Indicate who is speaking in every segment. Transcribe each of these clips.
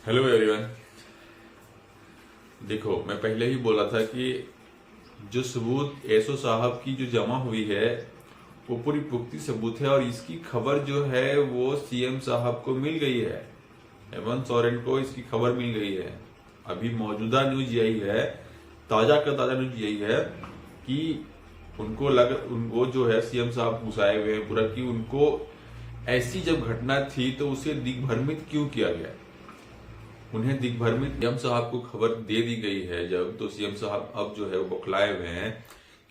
Speaker 1: Hello everyone. देखो, मैं पहले ही बोला था कि जो सबूत एसओ साहब की जो जमा हुई है वो पूरी पुख्ती सबूत है और इसकी खबर जो है वो सीएम साहब को मिल गई है। हेमंत सोरेन को इसकी खबर मिल गई है। अभी मौजूदा न्यूज यही है, ताजा का ताजा न्यूज यही है कि वो जो है सीएम साहब घुसाए हुए हैं पूरा, कि उनको ऐसी जब घटना थी तो उसे दिग्भ्रमित क्यों किया गया। उन्हें दिग्भ्रमित सीएम साहब को खबर दे दी गई है जब, तो सीएम साहब अब जो है वो बौखलाए हुए हैं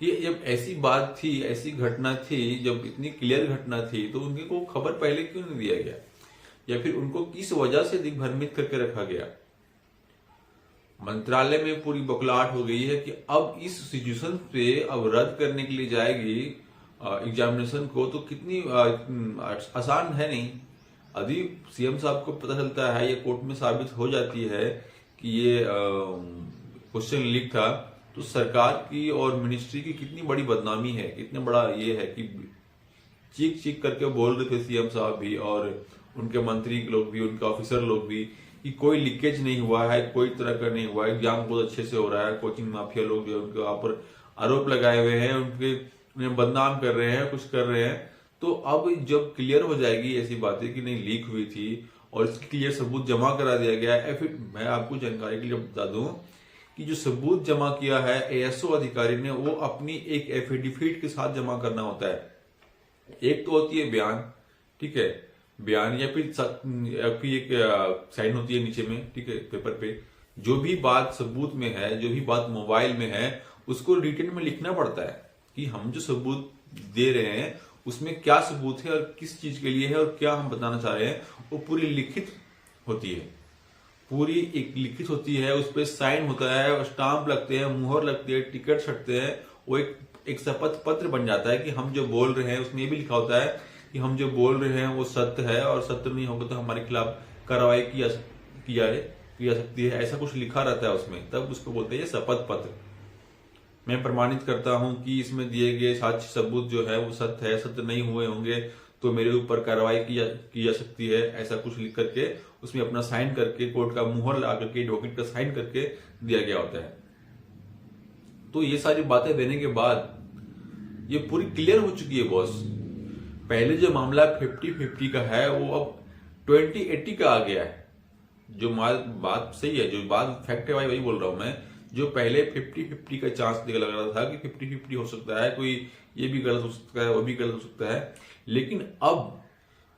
Speaker 1: कि जब ऐसी बात थी, ऐसी घटना थी, जब इतनी क्लियर घटना थी तो उनके को खबर पहले क्यों नहीं दिया गया, या फिर उनको किस वजह से दिग्भ्रमित करके रखा गया। मंत्रालय में पूरी बौखलाहट हो गई है कि अब इस सिचुएशन पे अब रद्द करने के लिए जाएगी एग्जामिनेशन को, तो कितनी आसान है नहीं। यदि सीएम साहब को पता चलता है, ये कोर्ट में साबित हो जाती है कि ये क्वेश्चन लीक था, तो सरकार की और मिनिस्ट्री की कितनी बड़ी बदनामी है, कितना बड़ा ये है कि चीख चीख करके बोल रहे थे सीएम साहब भी और उनके मंत्री लोग भी, उनके ऑफिसर लोग भी, कि कोई लीकेज नहीं हुआ है, कोई तरह का नहीं हुआ है, एग्जाम बहुत अच्छे से हो रहा है। कोचिंग माफिया लोग जो उनके ऊपर आरोप लगाए हुए हैं, उन्हें बदनाम कर रहे हैं, कुछ कर रहे हैं। तो अब जब क्लियर हो जाएगी ऐसी बातें कि नहीं लीक हुई थी और इसकी क्लियर सबूत जमा करा दिया गया है, फिर मैं आपको जानकारी के लिए बता दूं कि जो सबूत जमा किया है एएसओ अधिकारी ने, वो अपनी एक एफिडेविट के साथ जमा करना होता है। एक तो होती है बयान, ठीक है, बयान, या फिर एक साइन होती है नीचे में, ठीक है, पेपर पे। जो भी बात सबूत में है, जो भी बात मोबाइल में है, उसको रिटन में लिखना पड़ता है कि हम जो सबूत दे रहे हैं उसमें क्या सबूत है और किस चीज के लिए है और क्या हम बताना चाह रहे हैं। वो पूरी लिखित होती है, पूरी एक लिखित होती है, उस पर साइन होता है, स्टाम्प लगते हैं, मुहर लगती है, टिकट सटते हैं। वो एक शपथ पत्र बन जाता है कि हम जो बोल रहे हैं, उसमें ये भी लिखा होता है कि हम जो बोल रहे हैं वो सत्य है और सत्य नहीं होगा तो हमारे खिलाफ कार्रवाई की जा सकती है। ऐसा कुछ लिखा रहता है उसमें, तब उसको बोलते हैं शपथ पत्र। मैं प्रमाणित करता हूं कि इसमें दिए गए साक्ष्य सबूत जो है वो सत्य है, सत्य नहीं हुए होंगे तो मेरे ऊपर कार्रवाई की जा सकती है। ऐसा कुछ लिख करके उसमें अपना साइन करके, कोर्ट का मुहर लगा करके, डॉक्यूमेंट का साइन करके दिया गया होता है। तो ये सारी बातें देने के बाद ये पूरी क्लियर हो चुकी है बॉस। पहले जो मामला 50-50 का है वो अब 20-80 का आ गया है। जो बात सही है, जो बात फैक्ट है भाई, वही बोल रहा हूं मैं। जो पहले 50-50 का चांस लग रहा था कि 50-50 हो सकता है, कोई ये भी गलत हो सकता है, वो भी गलत हो सकता है, लेकिन अब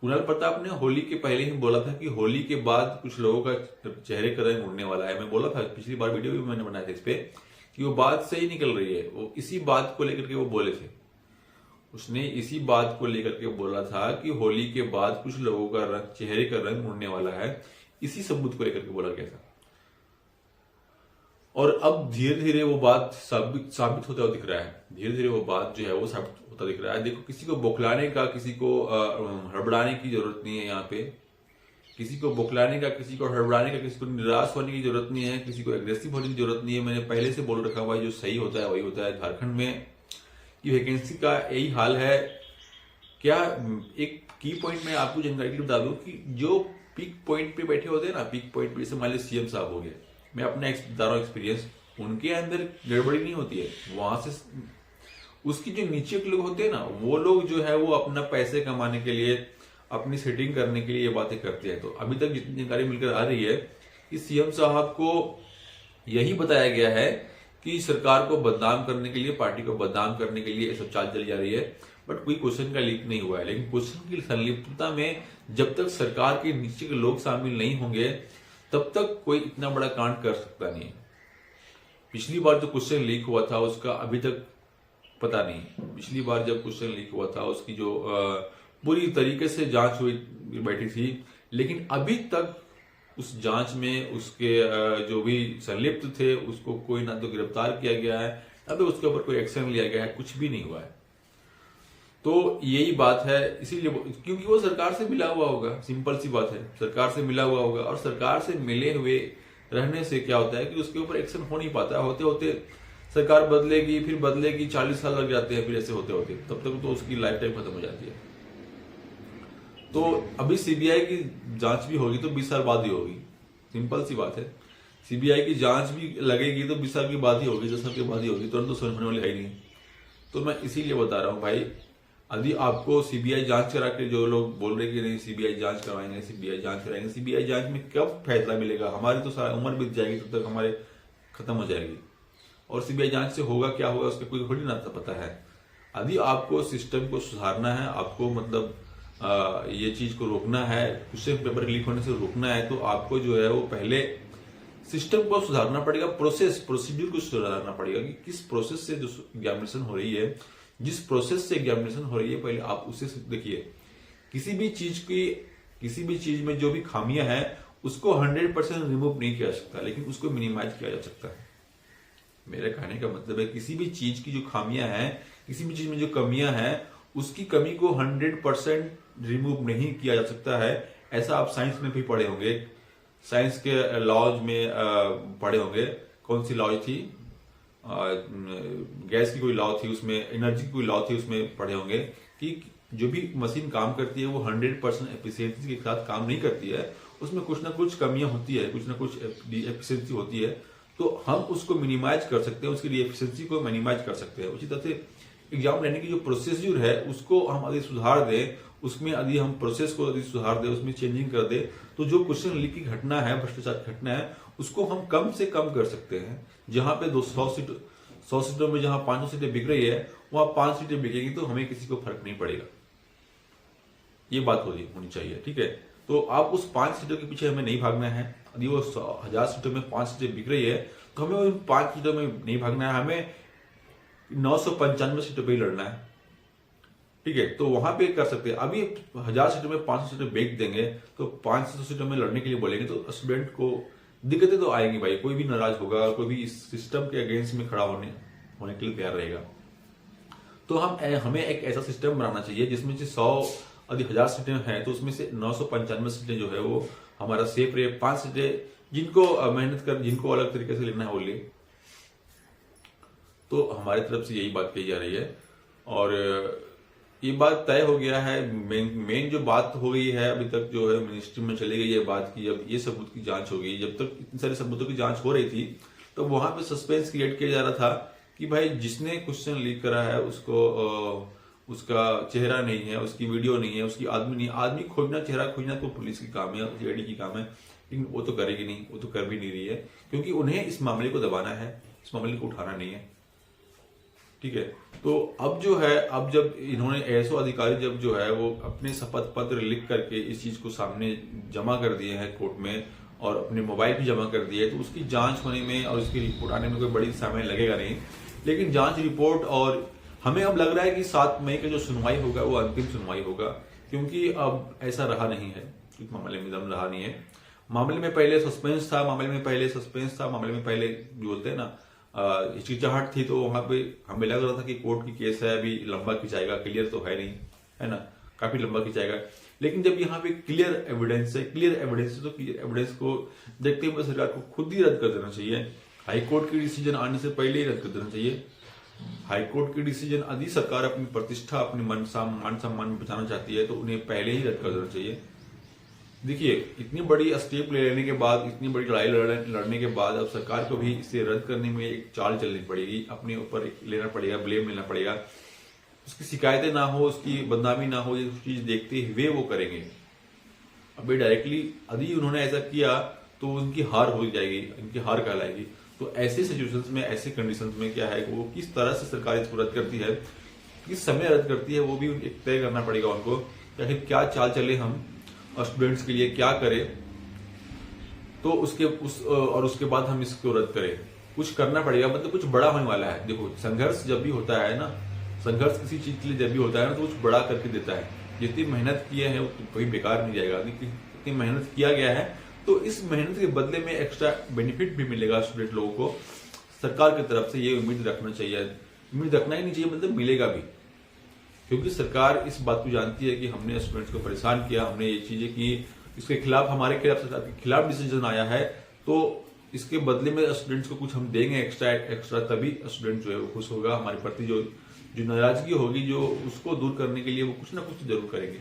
Speaker 1: कुणाल प्रताप ने होली के पहले ही बोला था कि होली के बाद कुछ लोगों का चेहरे का रंग उड़ने वाला है। मैं बोला था, पिछली बार वीडियो भी मैंने बनाया था इस पे, कि वो बात सही निकल रही है। वो इसी बात को लेकर के वो बोले थे, उसने इसी बात को लेकर के बोला था कि होली के बाद कुछ लोगों का चेहरे का रंग उड़ने वाला है। इसी सबूत को लेकर के बोला गया था और अब धीरे धीरे वो बात साबित होता हुआ दिख रहा है। धीरे धीरे वो बात जो है वो साबित होता दिख रहा है। देखो, किसी को बौखलाने का, किसी को हड़बड़ाने की जरूरत नहीं है। यहाँ पे किसी को बौखलाने का, किसी को हड़बड़ाने का, किसी को निराश होने की जरूरत नहीं है, किसी को एग्रेसिव होने की जरूरत नहीं है। मैंने पहले से बोल रखा हुआ है, जो सही होता है वही होता है। झारखंड में की वैकेंसी का यही हाल है। क्या एक की पॉइंट में आपको जानकारी बता दूं कि जो पीक पॉइंट पे बैठे होते हैं ना, पीक पॉइंट पे, जैसे मान लीजिए सीएम साहब हो गए, मैं अपना बता रहा हूं एक्सपीरियंस, उनके अंदर गड़बड़ी नहीं होती है। वहां से उसकी जो नीचे के लोग होते हैं ना, वो लोग जो है वो अपना पैसे कमाने के लिए, अपनी सेटिंग करने के लिए ये बातें करते हैं। तो अभी तक जितनी जानकारी मिलकर आ रही है कि सीएम साहब को यही बताया गया है कि सरकार को बदनाम करने के लिए, पार्टी को बदनाम करने के लिए ये सब चाल चली जा रही है। बट कोई क्वेश्चन का लीक नहीं हुआ है। लेकिन क्वेश्चन की संलिप्तता में जब तक सरकार के नीचे के लोग शामिल नहीं होंगे तब तक कोई इतना बड़ा कांड कर सकता नहीं। पिछली बार जो क्वेश्चन लीक हुआ था उसका अभी तक पता नहीं। पिछली बार जब क्वेश्चन लीक हुआ था उसकी जो पूरी तरीके से जांच हुई बैठी थी, लेकिन अभी तक उस जांच में उसके जो भी संलिप्त थे उसको कोई ना तो गिरफ्तार किया गया है, ना तो उसके ऊपर कोई एक्शन लिया गया है, कुछ भी नहीं हुआ है। तो यही बात है, इसीलिए क्योंकि वो सरकार से मिला हुआ होगा, सिंपल सी बात है, सरकार से मिला हुआ होगा। और सरकार से मिले हुए रहने से क्या होता है कि उसके ऊपर एक्शन हो नहीं पाता। होते होते सरकार बदलेगी, फिर बदलेगी, 40 साल लग जाते हैं, फिर ऐसे होते होते तब तक तो उसकी लाइफ टाइम खत्म हो जाती है। तो अभी सीबीआई की जांच भी होगी तो 20 साल बाद ही होगी। सिंपल सी बात है। सीबीआई की जांच भी लगेगी तो 20 साल की बात ही होगी, 10 साल की बात ही होगी, तुरंत तो समझ होने वाली है ही नहीं। तो मैं इसीलिए बता रहा हूँ भाई, यदि आपको सीबीआई जांच करा के, जो लोग बोल रहे कि नहीं सीबीआई जांच करवाएंगे, सीबीआई जांच कराएंगे, सीबीआई जांच में कब फैसला मिलेगा? हमारी तो सारी उम्र बीत जाएगी, तब तक हमारे खत्म हो जाएगी। और सीबीआई जांच से होगा क्या होगा उसका कोई थोड़ी ना पता है। यदि आपको सिस्टम को सुधारना है, आपको मतलब ये चीज को रोकना है, क्वेश्चन पेपर लीक होने से रोकना है, तो आपको जो है वो पहले सिस्टम को सुधारना पड़ेगा, प्रोसीड्यूर को सुधारना पड़ेगा कि किस प्रोसेस से जो एग्जामिनेशन हो रही है, जिस प्रोसेस से एग्जामिनेशन हो रही है, पहले आप उसे देखिए। किसी भी चीज में जो भी खामियां हैं उसको 100% रिमूव नहीं किया जा सकता, लेकिन उसको मिनिमाइज किया जा सकता है। मेरे कहने का मतलब है किसी भी चीज की जो खामियां हैं, किसी भी चीज में जो कमियां हैं, उसकी कमी को 100% रिमूव नहीं किया जा सकता है। ऐसा आप साइंस में भी पढ़े होंगे, साइंस के लॉज में पढ़े होंगे। कौन सी लॉज थी? गैस की कोई लॉ थी, उसमें एनर्जी की कोई लॉ थी, उसमें पढ़े होंगे कि जो भी मशीन काम करती है वो 100% एफिशिएंसी के साथ काम नहीं करती है, उसमें कुछ ना कुछ कमियां होती है, कुछ ना कुछ एफिशिएंसी होती है। तो हम उसको मिनिमाइज कर सकते हैं, उसकी एफिशिएंसी को मिनिमाइज कर सकते हैं। उसी तरह से एग्जाम लेने की जो प्रोसीजर है उसको हम यदि सुधार दें, उसमें यदि हम प्रोसेस को यदि सुधार दें, उसमें चेंजिंग कर दे, तो जो क्वेश्चन लीक की घटना है, भ्रष्टाचार की घटना है, उसको हम कम से कम कर सकते हैं। जहां पे 100 सीटों में जहां 500 सीटें बिक रही है, वहां 5 सीटें बिकेगी तो हमें किसी को फर्क नहीं पड़ेगा। ये बात होनी चाहिए, ठीक है। तो आप उस 5 सीटों के पीछे हमें नहीं भागना है। यदि वो 1000 सीटों में 5 सीटें बिक रही है तो हमें उन 5 सीटों में नहीं भागना है, हमें 995 सीटों पर ही लड़ना है, ठीक है। तो वहां पे कर सकते हैं। अभी 1000 सीटों में 500 सीटें बेच देंगे तो 500 सीटों में लड़ने के लिए बोलेंगे तो स्टूडेंट को दिक्कतें तो आएंगी भाई। कोई भी नाराज होगा, कोई भी इस सिस्टम के अगेंस्ट में खड़ा होने के लिए तैयार रहेगा। तो हमें एक ऐसा सिस्टम बनाना चाहिए जिसमें से 100 यदि 1000 सीटें हैं तो उसमें से 995 सीटें जो है वो हमारा सेफ रहे। 5 सीटें जिनको मेहनत कर, जिनको अलग तरीके से लेना है वो ले। तो हमारी तरफ से यही बात कही जा रही है और ये बात तय हो गया है। मेन जो बात हो गई है अभी तक जो है मिनिस्ट्री में चली गई है बात की, अब ये सबूत की जांच हो गई। जब तक इतने सारे सबूतों की जांच हो रही थी तो वहां पे सस्पेंस क्रिएट किया जा रहा था कि भाई जिसने क्वेश्चन लीक करा है उसको उसका चेहरा नहीं है, उसकी वीडियो नहीं है, उसकी आदमी नहीं। आदमी खोजना, चेहरा खोजना तो पुलिस की काम है, सीआईडी की काम है, लेकिन वो तो करेगी नहीं, वो तो कर भी नहीं रही है, क्योंकि उन्हें इस मामले को दबाना है, इस मामले को उठाना नहीं है, ठीक है। तो अब जो है, अब जब इन्होंने एएसओ अधिकारी जब जो है वो अपने शपथ पत्र लिख करके इस चीज को सामने जमा कर दिए हैं कोर्ट में और अपने मोबाइल भी जमा कर दिए, तो उसकी जांच होने में और उसकी रिपोर्ट आने में कोई बड़ी समय लगेगा नहीं। लेकिन जांच रिपोर्ट, और हमें अब लग रहा है कि 7 मई का जो सुनवाई होगा वो अंतिम सुनवाई होगा, क्योंकि अब ऐसा रहा नहीं है, इस मामले में दम रहा नहीं है। मामले में पहले सस्पेंस था, मामले में पहले जो बोलते हैं ना हिचकिचाहट थी, तो वहां पे हमें लग रहा था कि कोर्ट की केस है, अभी लंबा खिंचाएगा, क्लियर तो है नहीं, है ना, काफी लंबा खिंचाएगा। लेकिन जब यहाँ पे क्लियर एविडेंस है, तो क्लियर एविडेंस को देखते हुए सरकार को खुद ही रद्द कर देना चाहिए। हाईकोर्ट की डिसीजन आने से पहले ही रद्द कर देना चाहिए। हाईकोर्ट की डिसीजन यदि सरकार अपनी प्रतिष्ठा, अपनी मान सम्मान बचाना चाहती है तो उन्हें पहले ही रद्द कर देना चाहिए। देखिए, इतनी बड़ी स्टेप ले लेने के बाद, इतनी बड़ी लड़ाई लड़ने के बाद अब सरकार को भी इसे रद्द करने में एक चाल चलनी पड़ेगी, अपने ऊपर लेना पड़ेगा, ब्लेम लेना पड़ेगा। उसकी शिकायतें ना हो, उसकी बदनामी ना हो, ये चीज देखते हुए वो करेंगे। अभी डायरेक्टली यदि उन्होंने ऐसा किया तो उनकी हार हो जाएगी, उनकी हार कहलाएगी। तो ऐसे सिचुएशंस में, ऐसे कंडीशंस में क्या है, वो किस तरह से सरकार इसको रद्द करती है, किस समय रद्द करती है, वो भी एक तय करना पड़ेगा उनको, आखिर क्या चाल चले हम स्टूडेंट्स के लिए, क्या करें, तो उसके बाद हम इसको रद्द करें। कुछ करना पड़ेगा, मतलब कुछ बड़ा होने वाला है। देखो, संघर्ष जब भी होता है ना, संघर्ष किसी चीज के लिए जब भी होता है ना, तो कुछ बड़ा करके देता है। जितनी मेहनत किए हैं वो कभी बेकार नहीं जाएगा। इतनी मेहनत किया गया है तो इस मेहनत के बदले में एक्स्ट्रा बेनिफिट भी मिलेगा स्टूडेंट लोगों को। सरकार की तरफ से ये उम्मीद रखना चाहिए, उम्मीद रखना ही नहीं चाहिए, मतलब मिलेगा भी, क्योंकि सरकार इस बात को जानती है कि हमने स्टूडेंट्स को परेशान किया, हमने ये चीजें की, इसके खिलाफ, हमारे खिलाफ, सरकार के खिलाफ डिसीजन आया है, तो इसके बदले में स्टूडेंट्स को कुछ हम देंगे एक्स्ट्रा, तभी स्टूडेंट जो है वो खुश होगा। हमारे प्रति जो नाराजगी होगी, जो उसको दूर करने के लिए वो कुछ ना कुछ जरूर करेंगे।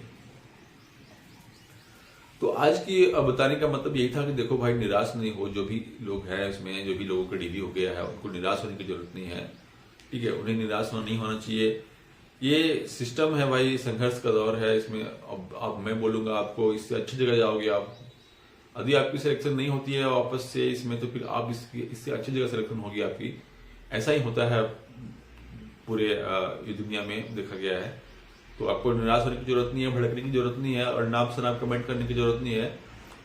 Speaker 1: तो आज की बताने का मतलब यही था कि देखो भाई, निराश नहीं हो। जो भी लोग हैं इसमें, जो भी लोगों का डीवी हो गया है, उनको निराश होने की जरूरत नहीं है। ठीक है, उन्हें निराश नहीं होना चाहिए। ये सिस्टम है भाई, संघर्ष का दौर है। इसमें अब मैं बोलूंगा आपको, इससे अच्छी जगह जाओगे आप। यदि आपकी सिलेक्शन नहीं होती है वापस से इसमें, तो फिर आप इससे अच्छी जगह सिलेक्शन होगी आपकी। ऐसा ही होता है पूरे ये दुनिया में, देखा गया है। तो आपको निराश होने की जरूरत नहीं है, भड़कने की जरूरत नहीं है, और नाप शनाप कमेंट करने की जरूरत नहीं है।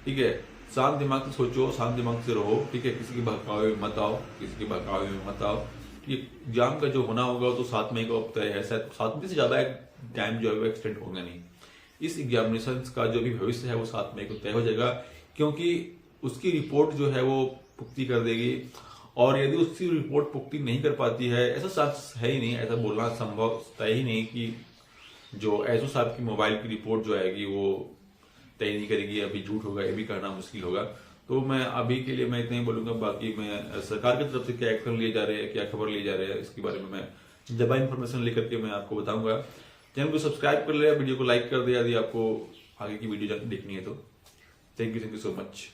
Speaker 1: ठीक है, शांत दिमाग से सोचो, शांत दिमाग से रहो। ठीक है, किसी के बहकावे में मत आओ, किसी के बहकावे में मत आओ। ये एग्जाम का जो होना होगा तो 7 मई को अब तय है, शायद 7 मई से ज्यादा टाइम जो है वो एक्सटेंड होगा नहीं। इस एग्जामिनेशन का जो भी भविष्य है वो 7 मई को तय हो जाएगा, क्योंकि उसकी रिपोर्ट जो है वो पुख्ती कर देगी। और यदि उसकी रिपोर्ट पुख्ती नहीं कर पाती है, ऐसा सच है ही नहीं, ऐसा बोलना संभव तय ही नहीं कि जो एसओ साहब की मोबाइल की रिपोर्ट जो आएगी वो तय नहीं करेगी। अभी झूठ होगा, ये भी कहना मुश्किल होगा। तो मैं अभी के लिए मैं इतना ही बोलूंगा। बाकी मैं सरकार की तरफ से क्या एक्शन लिए जा रहे हैं, क्या खबर लिए जा रहे हैं, इसके बारे में मैं जब इन्फॉर्मेशन लेकर के मैं आपको बताऊंगा। चैनल को सब्सक्राइब कर ले, वीडियो को लाइक कर दे यदि आपको आगे की वीडियो देखनी है तो। Thank you so much.